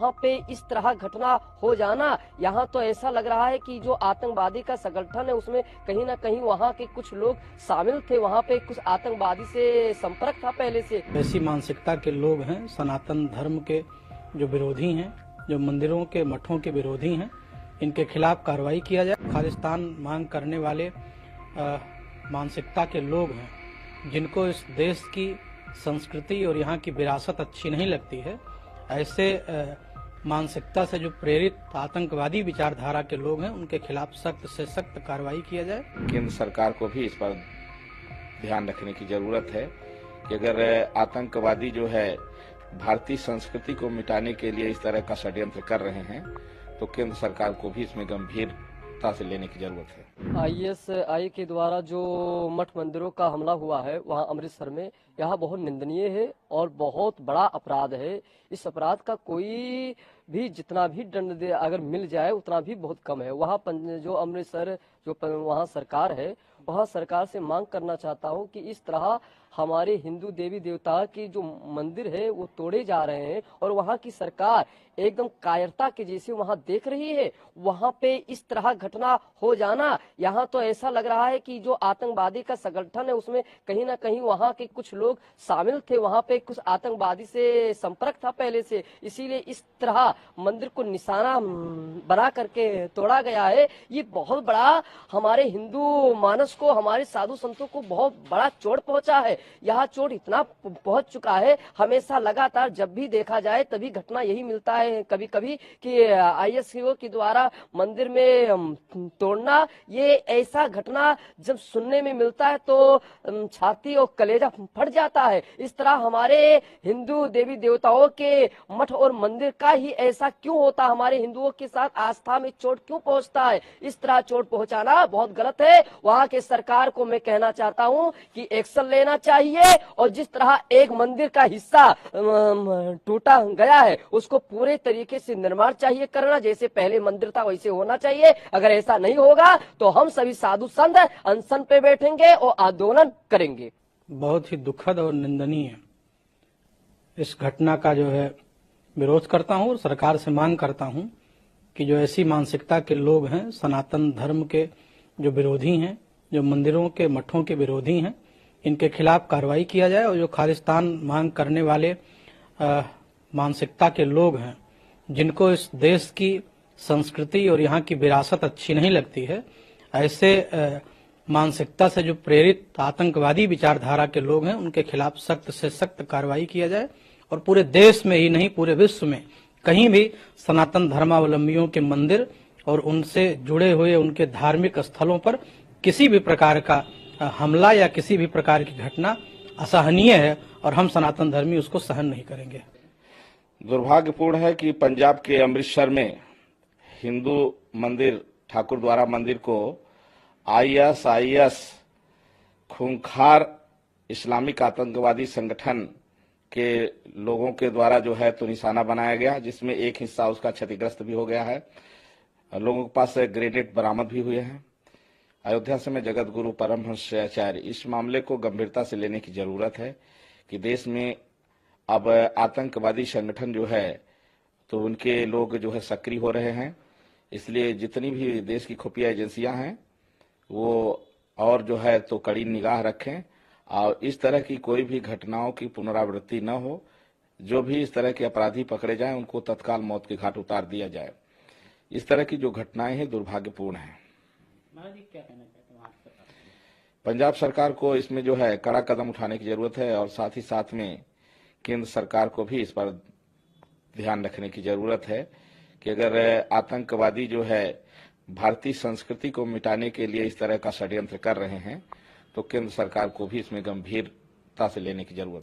वहाँ पे इस तरह घटना हो जाना, यहाँ तो ऐसा लग रहा है कि जो आतंकवादी का संगठन है उसमें कहीं ना कहीं वहाँ के कुछ लोग शामिल थे, वहाँ पे कुछ आतंकवादी से संपर्क था पहले से। ऐसी मानसिकता के लोग हैं, सनातन धर्म के जो विरोधी हैं, जो मंदिरों के मठों के विरोधी हैं, इनके खिलाफ कार्रवाई किया जाए। खालिस्तान मांग करने वाले मानसिकता के लोग हैं, जिनको इस देश की संस्कृति और यहाँ की विरासत अच्छी नहीं लगती है, ऐसे मानसिकता से जो प्रेरित आतंकवादी विचारधारा के लोग हैं, उनके खिलाफ सख्त से सख्त कार्रवाई किया जाए। केंद्र सरकार को भी इस पर ध्यान रखने की जरूरत है कि अगर आतंकवादी जो है भारतीय संस्कृति को मिटाने के लिए इस तरह का षड्यंत्र कर रहे हैं, तो केंद्र सरकार को भी इसमें गंभीरता से लेने की जरूरत है। आईएसआई के द्वारा जो मठ मंदिरों का हमला हुआ है वहां अमृतसर में, यह बहुत निंदनीय है और बहुत बड़ा अपराध है। इस अपराध का कोई भी जितना भी दंड दे अगर मिल जाए उतना भी बहुत कम है। वहाँ जो अमृतसर जो वहाँ सरकार है, वहाँ सरकार से मांग करना चाहता हूँ कि इस तरह हमारे हिंदू देवी देवता की जो मंदिर है वो तोड़े जा रहे हैं और वहाँ की सरकार एकदम कायरता के जैसे वहाँ देख रही है। वहाँ पे इस तरह घटना हो जाना, यहाँ तो ऐसा लग रहा है कि जो आतंकवादी का संगठन है उसमें कहीं ना कहीं वहाँ के कुछ लोग शामिल थे, वहाँ पे कुछ आतंकवादी से संपर्क था पहले से, इसीलिए इस तरह मंदिर को निशाना बना करके तोड़ा गया है। ये बहुत बड़ा हमारे हिंदू मानस को, हमारे साधु संतों को बहुत बड़ा चोट पहुंचा है। यह चोट इतना पहुंच चुका है, हमेशा लगातार जब भी देखा जाए तभी घटना यही मिलता है कभी कभी कि आईएसआई के द्वारा मंदिर में तोड़ना। ये ऐसा घटना जब सुनने में मिलता है तो छाती और कलेजा फट जाता है। इस तरह हमारे हिंदू देवी देवताओं के मठ और मंदिर का ही ऐसा क्यों होता, हमारे हिंदुओं के साथ आस्था में चोट क्यों पहुंचता है? इस तरह चोट पहुंचाना बहुत गलत है। वहाँ के सरकार को मैं कहना चाहता हूँ कि एक्शन लेना चाहिए और जिस तरह एक मंदिर का हिस्सा टूटा गया है उसको पूरे तरीके से निर्माण चाहिए करना, जैसे पहले मंदिर था वैसे होना चाहिए। अगर ऐसा नहीं होगा तो हम सभी साधु संत अनशन पे बैठेंगे और आंदोलन करेंगे। बहुत ही दुखद और निंदनीय इस घटना का जो है विरोध करता हूं और सरकार से मांग करता हूं कि जो ऐसी मानसिकता के लोग हैं, सनातन धर्म के जो विरोधी हैं, जो मंदिरों के मठों के विरोधी हैं, इनके खिलाफ कार्रवाई किया जाए। और जो खालिस्तान मांग करने वाले मानसिकता के लोग हैं, जिनको इस देश की संस्कृति और यहाँ की विरासत अच्छी नहीं लगती है, ऐसे मानसिकता से जो प्रेरित आतंकवादी विचारधारा के लोग हैं, उनके खिलाफ सख्त से सख्त कार्रवाई किया जाए और पूरे देश में ही नहीं पूरे विश्व में कहीं भी सनातन धर्मावलंबियों के मंदिर और उनसे जुड़े हुए उनके धार्मिक स्थलों पर किसी भी प्रकार का हमला या किसी भी प्रकार की घटना असहनीय है और हम सनातन धर्मी उसको सहन नहीं करेंगे। दुर्भाग्यपूर्ण है कि पंजाब के अमृतसर में हिंदू मंदिर ठाकुर द्वारा मंदिर को आईएसआईएस खूंखार इस्लामिक आतंकवादी संगठन के लोगों के द्वारा जो है तो निशाना बनाया गया, जिसमें एक हिस्सा उसका क्षतिग्रस्त भी हो गया है। लोगों के पास ग्रेनेड बरामद भी हुए हैं। अयोध्या से मैं जगत गुरु परमहंस आचार्य, इस मामले को गंभीरता से लेने की जरूरत है कि देश में अब आतंकवादी संगठन जो है तो उनके लोग जो है सक्रिय हो रहे हैं। इसलिए जितनी भी देश की खुफिया एजेंसियां हैं वो और जो है तो कड़ी निगाह रखें और इस तरह की कोई भी घटनाओं की पुनरावृत्ति न हो। जो भी इस तरह के अपराधी पकड़े जाएं उनको तत्काल मौत के घाट उतार दिया जाए। इस तरह की जो घटनाएं हैं दुर्भाग्यपूर्ण हैं। पंजाब सरकार को इसमें जो है कड़ा कदम उठाने की जरूरत है और साथ ही साथ में केंद्र सरकार को भी इस पर ध्यान रखने की जरूरत है कि अगर आतंकवादी जो है भारतीय संस्कृति को मिटाने के लिए इस तरह का षड्यंत्र कर रहे हैं, तो केंद्र सरकार को भी इसमें गंभीरता से लेने की जरूरत है।